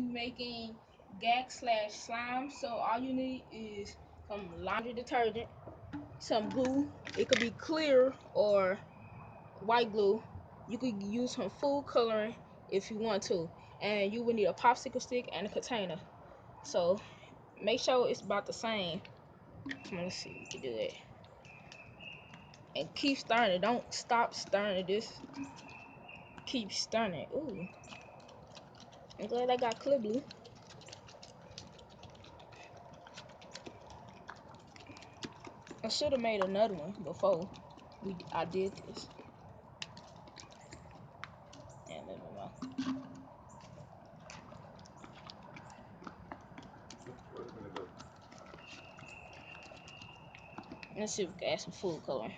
making gag slash slime. So all you need is some laundry detergent, some glue. It could be clear or white glue. You could use some food coloring if you want to, and you would need a popsicle stick and a container. So make sure it's about the same. Come on, let's see if we can do it. And keep stirring it. Don't stop stirring it. Just keep stirring it. Ooh, I'm glad I got clear blue. I should have made another one before I did this. And never mind. Let's see if we can add some food coloring.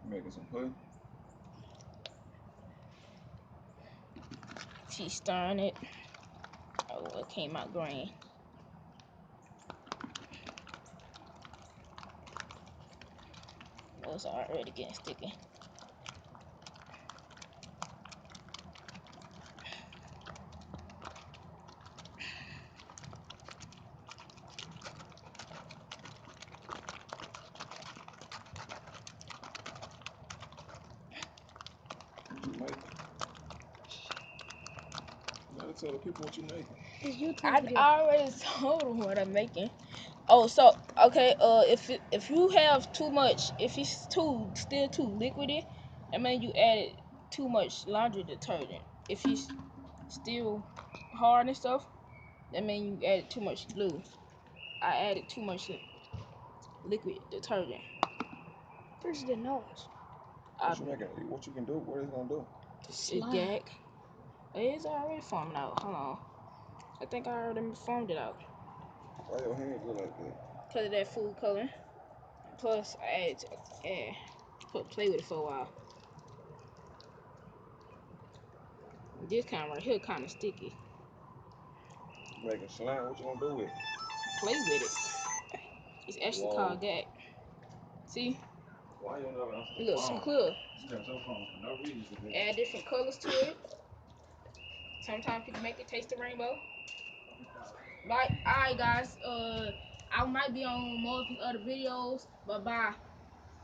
Making some pudding. She's stirring it. Oh, it came out green. Oh, it's already getting sticky. You gotta tell the people what you making. This YouTube I video. already told them what I'm making. Oh, so okay. If you have too much, if it's still too liquidy, I mean you added too much laundry detergent. If it's still hard and stuff, that means you added too much glue. I added too much liquid detergent. There's the nose. What you making? What you can do? What it's gonna do? It's Slime. gag. It's already formed out. Hold on. I think I already formed it out. Why your hands look like that? Because of that food color. Plus, I added, play with it for a while. This kind right here kind of sticky. Making slime. What you gonna do with it? Play with it. It's actually called gag. See? Why you never answer It the looks phone? clear. You got your phone for no reason. Add different colors to it. Sometimes people make it taste the rainbow. But alright guys, I might be on more other videos, but bye.